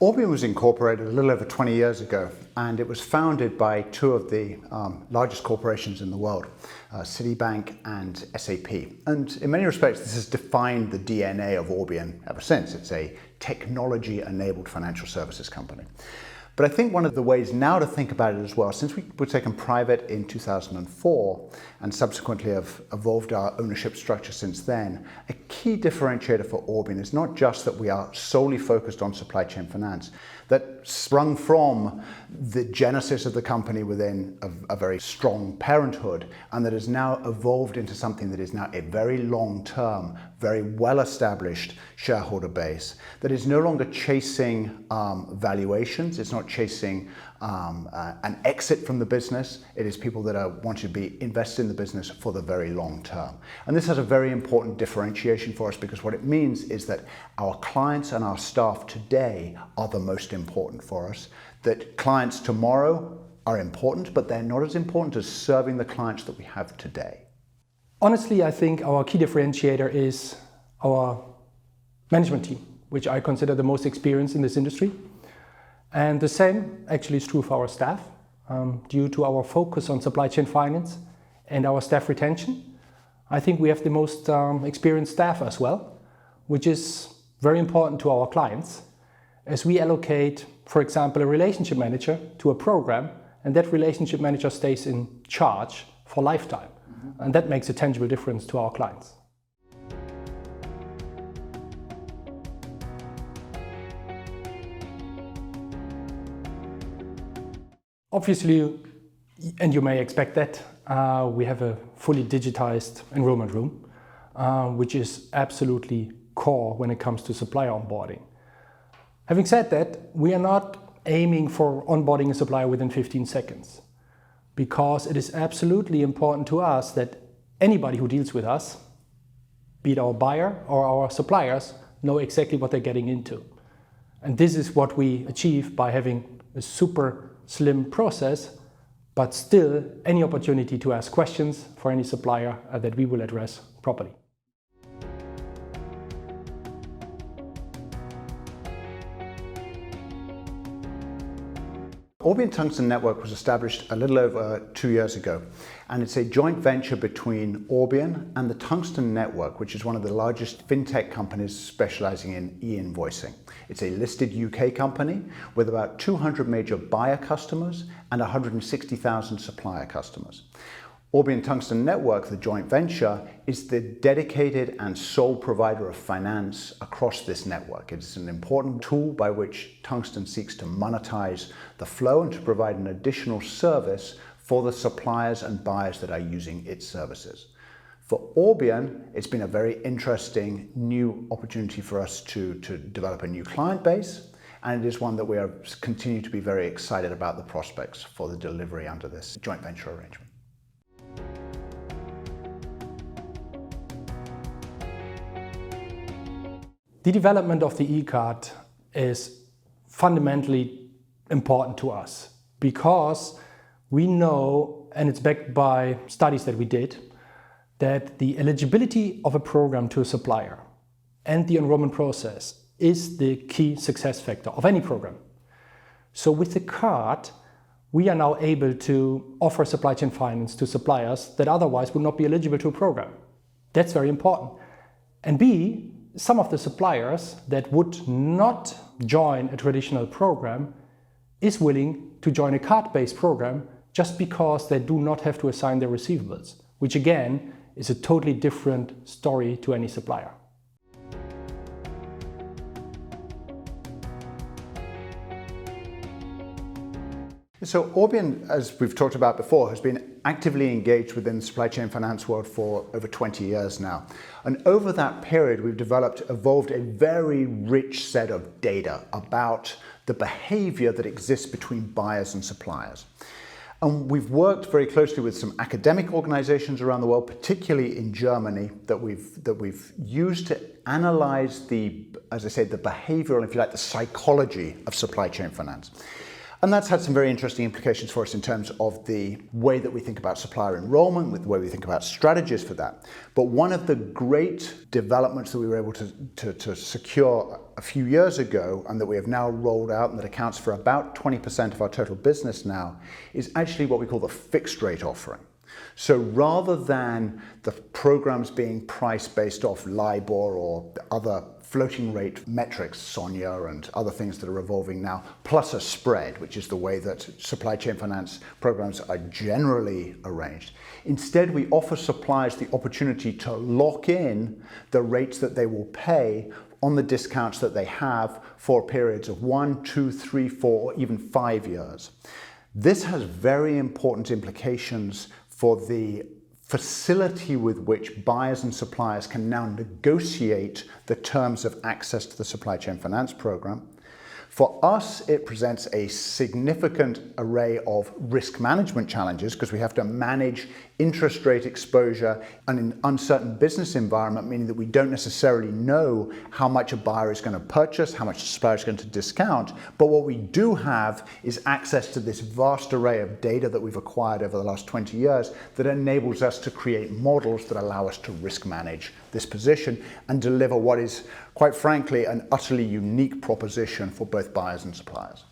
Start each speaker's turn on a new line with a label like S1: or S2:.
S1: Orbian was incorporated a little over 20 years ago, and it was founded by two of the largest corporations in the world, Citibank and SAP. And in many respects, this has defined the DNA of Orbian ever since. It's a technology-enabled financial services company. But I think one of the ways now to think about it as well, since we were taken private in 2004 and subsequently have evolved our ownership structure since then, a key differentiator for Orbian is not just that we are solely focused on supply chain finance, that sprung from the genesis of the company within a very strong parenthood, and that has now evolved into something that is now a very long-term, very well-established shareholder base that is no longer chasing valuations. It's not chasing an exit from the business. It is people that want to be invested in the business for the very long term. And this has a very important differentiation for us, because what it means is that our clients and our staff today are the most important for us. That clients tomorrow are important, but they're not as important as serving the clients that we have today.
S2: Honestly, I think our key differentiator is our management team, which I consider the most experienced in this industry. And the same actually is true for our staff. Due to our focus on supply chain finance and our staff retention, I think we have the most experienced staff as well, which is very important to our clients, as we allocate, for example, a relationship manager to a program, and that relationship manager stays in charge for lifetime. And that makes a tangible difference to our clients. Obviously, and you may expect that, we have a fully digitized enrollment room, which is absolutely core when it comes to supplier onboarding. Having said that, we are not aiming for onboarding a supplier within 15 seconds, because it is absolutely important to us that anybody who deals with us, be it our buyer or our suppliers, know exactly what they're getting into. And this is what we achieve by having a super slim process, but still any opportunity to ask questions for any supplier that we will address properly.
S1: Orbian Tungsten Network was established a little over 2 years ago, and it's a joint venture between Orbian and the Tungsten Network, which is one of the largest fintech companies specializing in e-invoicing. It's a listed UK company with about 200 major buyer customers and 160,000 supplier customers. Orbian Tungsten Network, the joint venture, is the dedicated and sole provider of finance across this network. It is an important tool by which Tungsten seeks to monetize the flow and to provide an additional service for the suppliers and buyers that are using its services. For Orbian, it's been a very interesting new opportunity for us to develop a new client base, and it is one that we continue to be very excited about the prospects for the delivery under this joint venture arrangement.
S2: The development of the ECard is fundamentally important to us, because we know, and it's backed by studies that we did, that the eligibility of a program to a supplier and the enrollment process is the key success factor of any program. So with the card, we are now able to offer supply chain finance to suppliers that otherwise would not be eligible to a program. That's very important. And B, some of the suppliers that would not join a traditional program is willing to join a card-based program just because they do not have to assign their receivables, which again is a totally different story to any supplier.
S1: So Orbian, as we've talked about before, has been actively engaged within the supply chain finance world for over 20 years now. And over that period, we've evolved a very rich set of data about the behavior that exists between buyers and suppliers. And we've worked very closely with some academic organizations around the world, particularly in Germany, that we've used to analyze the behavioral, if you like, the psychology of supply chain finance. And that's had some very interesting implications for us in terms of the way that we think about supplier enrollment, with the way we think about strategies for that. But one of the great developments that we were able to secure a few years ago, and that we have now rolled out, and that accounts for about 20% of our total business now, is actually what we call the fixed rate offering. So rather than the programs being priced based off LIBOR or other floating rate metrics, SONIA and other things that are evolving now, plus a spread, which is the way that supply chain finance programs are generally arranged. Instead, we offer suppliers the opportunity to lock in the rates that they will pay on the discounts that they have for periods of 1, 2, 3, 4, or even 5 years. This has very important implications for the facility with which buyers and suppliers can now negotiate the terms of access to the supply chain finance program. For us, it presents a significant array of risk management challenges because we have to manage interest rate exposure in an uncertain business environment, meaning that we don't necessarily know how much a buyer is going to purchase, how much the supplier is going to discount. But what we do have is access to this vast array of data that we've acquired over the last 20 years that enables us to create models that allow us to risk manage this position and deliver what is, quite frankly, an utterly unique proposition for both buyers and suppliers.